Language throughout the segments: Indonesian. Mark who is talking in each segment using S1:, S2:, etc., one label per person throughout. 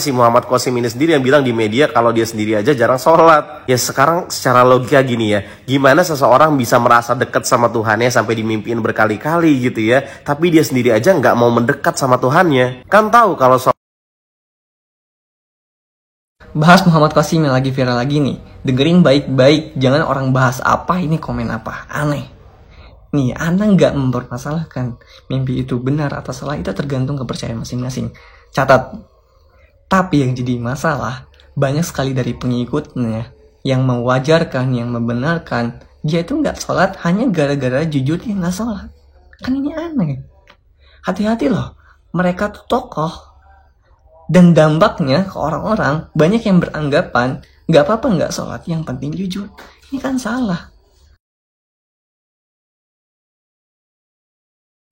S1: si Muhammad Qasim ini sendiri yang bilang di media kalau dia sendiri aja jarang sholat. Ya sekarang secara logika gini ya, gimana seseorang bisa merasa dekat sama Tuhannya sampai dimimpiin berkali-kali gitu ya, tapi dia sendiri aja nggak mau mendekat sama Tuhannya. Kan tahu kalau
S2: Bahas Muhammad Qasim yang lagi viral lagi nih. Dengerin baik-baik, jangan orang bahas apa ini komen apa. Aneh. Nih, Anda nggak mempermasalahkan mimpi itu benar atau salah, itu tergantung kepercayaan masing-masing. Catat. Tapi yang jadi masalah, banyak sekali dari pengikutnya yang mewajarkan, yang membenarkan dia itu nggak sholat hanya gara-gara jujur dia nggak sholat. Kan ini aneh. Hati-hati loh, mereka tuh tokoh. Dan dampaknya ke orang-orang, banyak yang beranggapan nggak apa-apa nggak sholat, yang penting jujur. Ini kan salah.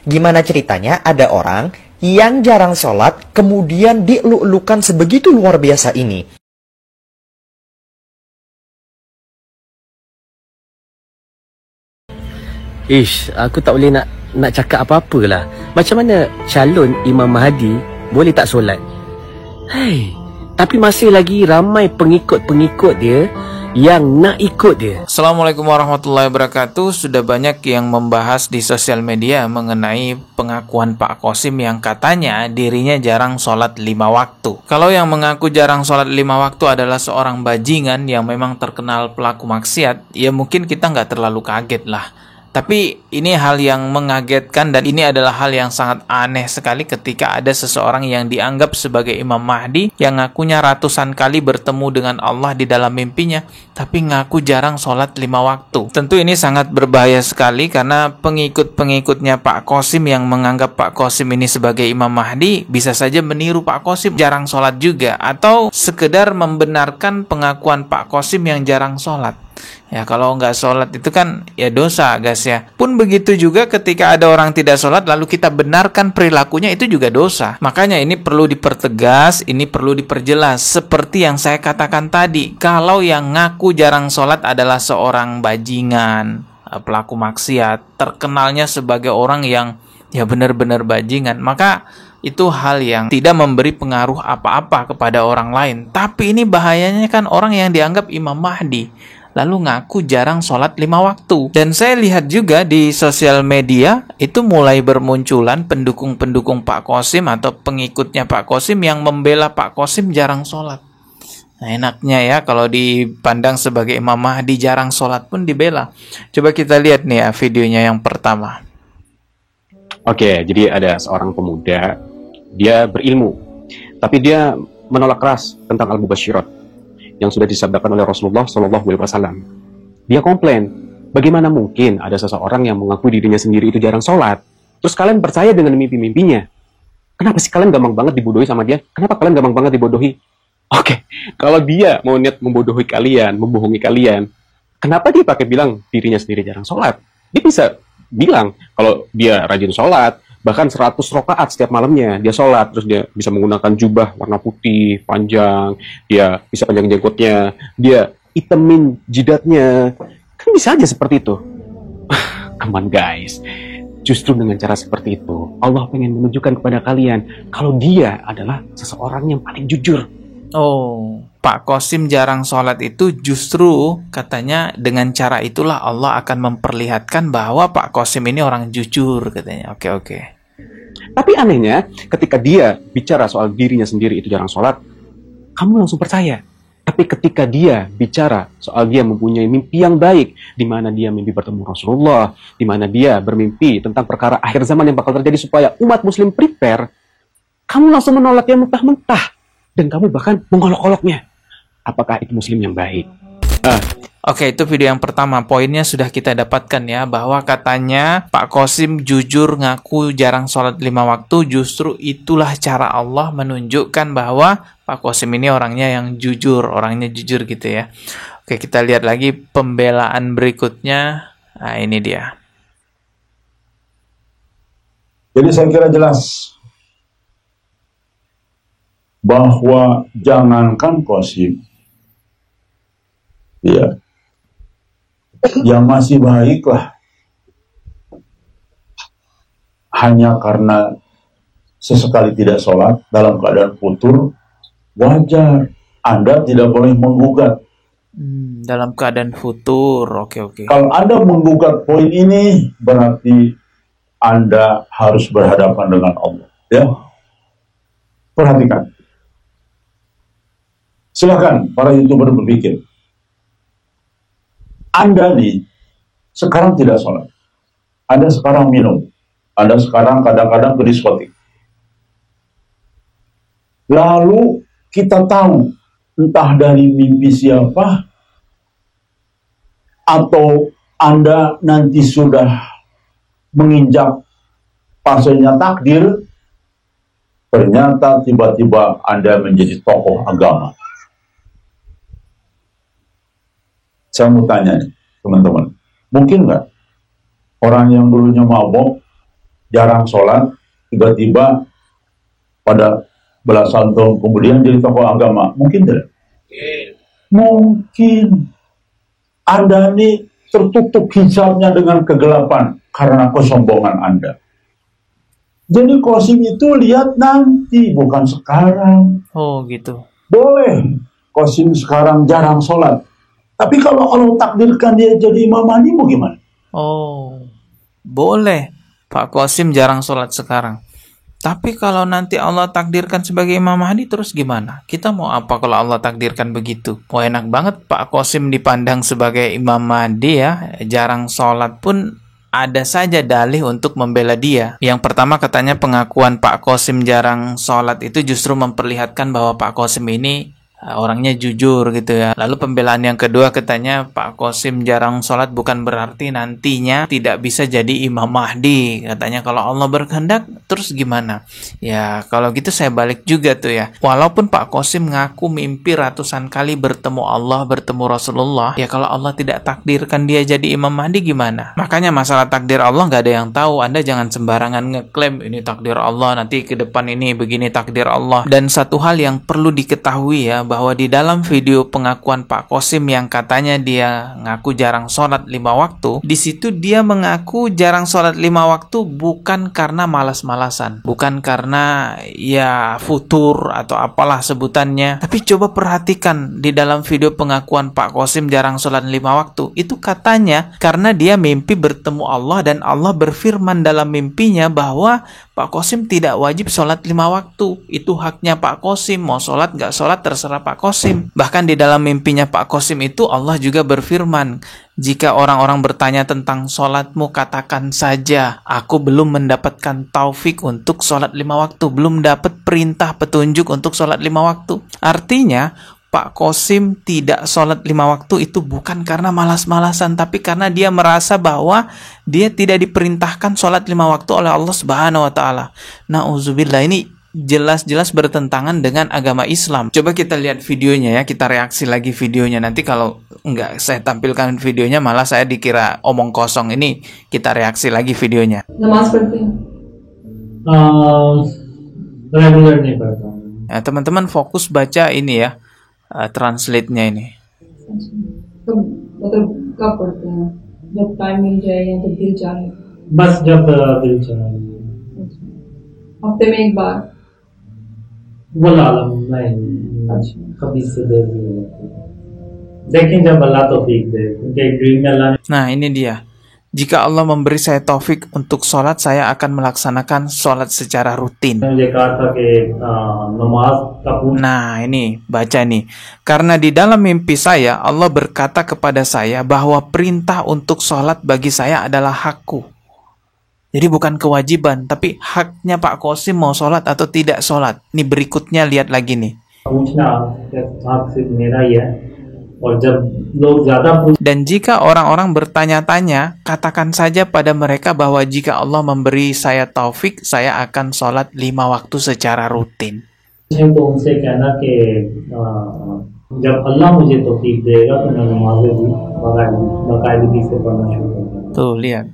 S3: Gimana ceritanya ada orang yang jarang sholat kemudian dieluk-elukan sebegitu luar biasa ini?
S4: Aku tak boleh nak cakap apa-apa lah. Macam mana calon Imam Mahdi boleh tak solat? Tapi masih lagi ramai pengikut-pengikut dia yang nak ikut dia.
S5: Assalamualaikum warahmatullahi wabarakatuh. Sudah banyak yang membahas di sosial media mengenai pengakuan Pak Qasim yang katanya dirinya jarang sholat 5 waktu. Kalau yang mengaku jarang sholat 5 waktu adalah seorang bajingan yang memang terkenal pelaku maksiat, ya mungkin kita nggak terlalu kaget lah. Tapi ini hal yang mengagetkan dan ini adalah hal yang sangat aneh sekali ketika ada seseorang yang dianggap sebagai Imam Mahdi yang ngakunya ratusan kali bertemu dengan Allah di dalam mimpinya, tapi ngaku jarang sholat 5 waktu. Tentu ini sangat berbahaya sekali karena pengikut-pengikutnya Pak Qasim yang menganggap Pak Qasim ini sebagai Imam Mahdi bisa saja meniru Pak Qasim jarang sholat juga, atau sekedar membenarkan pengakuan Pak Qasim yang jarang sholat. Ya kalau nggak sholat itu kan ya dosa guys ya. Pun begitu juga ketika ada orang tidak sholat lalu kita benarkan perilakunya, itu juga dosa. Makanya ini perlu dipertegas, ini perlu diperjelas. Seperti yang saya katakan tadi, kalau yang ngaku jarang sholat adalah seorang bajingan, pelaku maksiat, terkenalnya sebagai orang yang ya benar-benar bajingan, maka itu hal yang tidak memberi pengaruh apa-apa kepada orang lain. Tapi ini bahayanya kan orang yang dianggap Imam Mahdi lalu ngaku jarang sholat 5 waktu. Dan saya lihat juga di sosial media itu mulai bermunculan pendukung-pendukung Pak Qasim atau pengikutnya Pak Qasim yang membela Pak Qasim jarang sholat. Nah enaknya ya kalau dipandang sebagai Imam Mahdi jarang sholat pun dibela. Coba kita lihat nih ya videonya yang pertama.
S6: Oke, jadi ada seorang pemuda, dia berilmu, tapi dia menolak keras tentang al-mubasyirat yang sudah disabdakan oleh Rasulullah SAW. Dia komplain, bagaimana mungkin ada seseorang yang mengaku dirinya sendiri itu jarang sholat, terus kalian percaya dengan mimpi-mimpinya? Kenapa sih kalian gampang banget dibodohi sama dia? Kenapa kalian gampang banget dibodohi? Oke, kalau dia mau niat membodohi kalian, membohongi kalian, kenapa dia pakai bilang dirinya sendiri jarang sholat? Dia bisa bilang kalau dia rajin sholat, bahkan 100 rakaat setiap malamnya dia sholat, terus dia bisa menggunakan jubah warna putih panjang, dia bisa panjang jenggotnya, dia itemin jidatnya, kan bisa aja seperti itu. Come on guys, justru dengan cara seperti itu Allah pengen menunjukkan kepada kalian kalau dia adalah seseorang yang paling jujur.
S5: Pak Qasim jarang sholat itu justru katanya dengan cara itulah Allah akan memperlihatkan bahwa Pak Qasim ini orang jujur katanya. Oke.
S6: Tapi anehnya ketika dia bicara soal dirinya sendiri itu jarang sholat, kamu langsung percaya. Tapi ketika dia bicara soal dia mempunyai mimpi yang baik, di mana dia mimpi bertemu Rasulullah, di mana dia bermimpi tentang perkara akhir zaman yang bakal terjadi supaya umat muslim prepare, kamu langsung menolaknya mentah-mentah. Dan kamu bahkan mengolok-oloknya. Apakah itu muslim yang baik?
S5: Oke, itu video yang pertama. Poinnya sudah kita dapatkan ya, bahwa katanya Pak Qasim jujur ngaku jarang sholat 5 waktu. Justru itulah cara Allah menunjukkan bahwa Pak Qasim ini orangnya yang jujur, orangnya jujur gitu ya. Oke, kita lihat lagi pembelaan berikutnya. Nah, ini dia.
S7: Jadi saya kira jelas bahwa jangankan Qasim, ya, yang masih baiklah hanya karena sesekali tidak sholat dalam keadaan futur, wajar. Anda tidak boleh menggugat.
S5: Dalam keadaan futur, oke.
S7: Kalau Anda menggugat poin ini, berarti Anda harus berhadapan dengan Allah. Ya, perhatikan. Silakan para YouTuber berpikir. Anda nih sekarang tidak sholat. Anda sekarang minum. Anda sekarang kadang-kadang ke diskotik. Lalu kita tahu entah dari mimpi siapa atau Anda nanti sudah menginjak fasenya takdir, ternyata tiba-tiba Anda menjadi tokoh agama. Saya mau tanya nih, teman-teman, mungkin nggak orang yang dulunya mabok, jarang sholat, tiba-tiba pada belasan tahun kemudian jadi tokoh agama? Mungkin tidak? Mungkin. Anda ini tertutup hijabnya dengan kegelapan karena kesombongan Anda. Jadi Qasim itu lihat nanti, bukan sekarang.
S5: Oh gitu.
S7: Boleh Qasim sekarang jarang sholat, tapi kalau Allah takdirkan dia jadi Imam Mahdi, mau gimana?
S5: Oh, boleh Pak Qasim jarang sholat sekarang. Tapi kalau nanti Allah takdirkan sebagai Imam Mahdi, terus gimana? Kita mau apa kalau Allah takdirkan begitu? Wah, enak banget Pak Qasim dipandang sebagai Imam Mahdi ya. Jarang sholat pun ada saja dalih untuk membela dia. Yang pertama katanya pengakuan Pak Qasim jarang sholat itu justru memperlihatkan bahwa Pak Qasim ini orangnya jujur gitu ya. Lalu pembelaan yang kedua katanya Pak Qasim jarang sholat bukan berarti nantinya tidak bisa jadi Imam Mahdi. Katanya kalau Allah berkehendak terus gimana? Ya kalau gitu saya balik juga tuh ya. Walaupun Pak Qasim ngaku mimpi ratusan kali bertemu Allah, bertemu Rasulullah, ya kalau Allah tidak takdirkan dia jadi Imam Mahdi gimana? Makanya masalah takdir Allah nggak ada yang tahu. Anda jangan sembarangan ngeklaim ini takdir Allah, nanti ke depan ini begini takdir Allah. Dan satu hal yang perlu diketahui ya, bahwa di dalam video pengakuan Pak Qasim yang katanya dia ngaku jarang sholat 5 waktu, di situ dia mengaku jarang sholat 5 waktu bukan karena malas-malasan, bukan karena ya futur atau apalah sebutannya. Tapi coba perhatikan di dalam video pengakuan Pak Qasim jarang sholat 5 waktu, itu katanya karena dia mimpi bertemu Allah dan Allah berfirman dalam mimpinya bahwa Pak Qasim tidak wajib sholat 5 waktu. Itu haknya Pak Qasim, mau sholat nggak sholat terserah Pak Qasim. Bahkan di dalam mimpinya Pak Qasim itu Allah juga berfirman, jika orang-orang bertanya tentang sholatmu, katakan saja, aku belum mendapatkan taufik untuk sholat 5 waktu, belum dapat perintah petunjuk untuk sholat 5 waktu. Artinya Pak Qasim tidak sholat 5 waktu itu bukan karena malas-malasan, tapi karena dia merasa bahwa dia tidak diperintahkan sholat 5 waktu oleh Allah Subhanahu wa Ta'ala. Na'udzubillah, ini jelas-jelas bertentangan dengan agama Islam. Coba kita lihat videonya ya, kita reaksi lagi videonya. Nanti kalau nggak saya tampilkan videonya malah saya dikira omong kosong. Ini kita reaksi lagi videonya.
S8: नमाज पढ़ते हैं
S9: रेगुलर नहीं पढ़ता हूँ।
S5: Nah, teman-teman fokus baca ini ya, translate-nya ini.
S8: तो मतलब कब पढ़ते हैं जब टाइम मिल जाए या जब दिल चाहे
S9: बस जब दिल चाहे
S8: हफ्ते में एक बार
S9: वल्लाह आलम नहीं कभी से देर नहीं होती देखें जब अल्लाह तौफीक दे क्योंकि ड्रीम में अल्लाह ने
S5: Nah ini dia, jika Allah memberi saya taufik untuk sholat, saya akan melaksanakan sholat secara rutin.
S9: मुझे कहा था कि नमाज का पूरा
S5: Nah ini, baca nih. Karena di dalam mimpi saya, Allah berkata kepada saya bahwa perintah untuk sholat bagi saya adalah hakku. Jadi bukan kewajiban, tapi haknya Pak Qasim mau sholat atau tidak sholat. Ini berikutnya, lihat lagi nih.
S9: पूछना हक सिर्फ मेरा ही है और जब लोग ज्यादा
S5: Dan jika orang-orang bertanya-tanya, katakan saja pada mereka bahwa jika Allah memberi saya taufik, saya akan sholat 5 waktu secara rutin.
S9: पूछें तो उनसे कहना कि जब अल्लाह मुझे तौफीक देगा तो मैं नमाजें भी बाकायदगी से पढ़ना शुरू करूंगा।
S5: Tuh, lihat.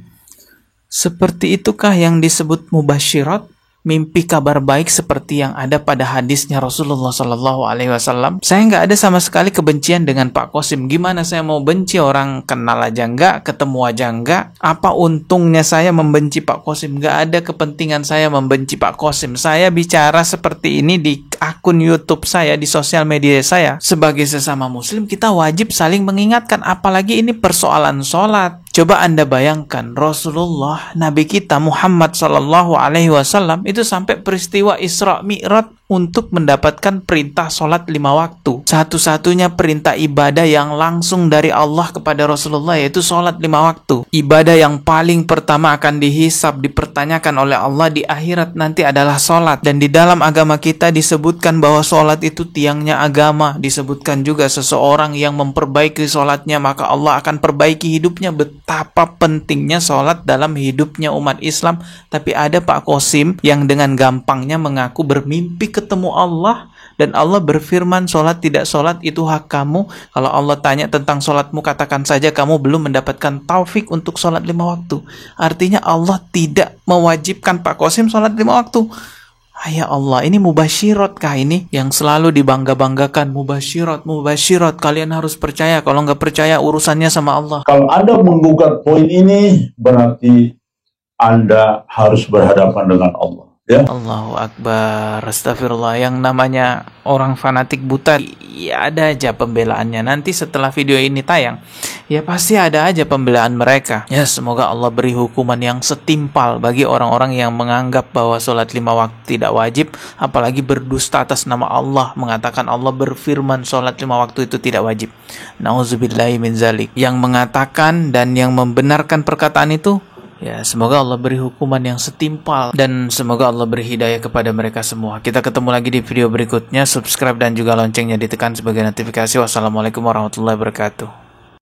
S5: Seperti itukah yang disebut mubasyirat? mimpi kabar baik seperti yang ada pada hadisnya Rasulullah Shallallahu Alaihi Wasallam. Saya nggak ada sama sekali kebencian dengan Pak Qasim. Gimana saya mau benci, orang kenal aja nggak, ketemu aja nggak? Apa untungnya saya membenci Pak Qasim? Nggak ada kepentingan saya membenci Pak Qasim. Saya bicara seperti ini di akun YouTube saya, di sosial media saya. Sebagai sesama muslim, kita wajib saling mengingatkan, apalagi ini persoalan sholat. Coba Anda bayangkan, Rasulullah, Nabi kita Muhammad Sallallahu Alaihi Wasallam itu sampai peristiwa Isra Mi'raj untuk mendapatkan perintah sholat 5 waktu. Satu-satunya perintah ibadah yang langsung dari Allah kepada Rasulullah yaitu sholat 5 waktu. Ibadah yang paling pertama akan dihisab, dipertanyakan oleh Allah di akhirat nanti adalah sholat. Dan di dalam agama kita disebutkan bahwa sholat itu tiangnya agama. Disebutkan juga seseorang yang memperbaiki sholatnya maka Allah akan perbaiki hidupnya. Betapa pentingnya sholat dalam hidupnya umat Islam. Tapi ada Pak Qasim yang dengan gampangnya mengaku bermimpi ketemu Allah, dan Allah berfirman sholat tidak sholat itu hak kamu. Kalau Allah tanya tentang sholatmu, katakan saja kamu belum mendapatkan taufik untuk sholat 5 waktu. Artinya Allah tidak mewajibkan Pak Qasim sholat 5 waktu. Ya Allah, ini mubasyirat kah ini yang selalu dibangga-banggakan? Mubasyirat, mubasyirat, kalian harus percaya. Kalau nggak percaya urusannya sama Allah.
S7: Kalau Anda menggugat poin ini, berarti Anda harus berhadapan dengan Allah. Ya.
S5: Allahu Akbar, astagfirullah. Yang namanya orang fanatik buta, ya ada aja pembelaannya. Nanti setelah video ini tayang, ya pasti ada aja pembelaan mereka. Ya semoga Allah beri hukuman yang setimpal bagi orang-orang yang menganggap bahwa sholat 5 waktu tidak wajib, apalagi berdusta atas nama Allah, mengatakan Allah berfirman sholat 5 waktu itu tidak wajib. Nauzubillahi min zalik. Yang mengatakan dan yang membenarkan perkataan itu, ya, semoga Allah beri hukuman yang setimpal dan semoga Allah beri hidayah kepada mereka semua. Kita ketemu lagi di video berikutnya. Subscribe dan juga loncengnya ditekan sebagai notifikasi. Wassalamualaikum warahmatullahi wabarakatuh.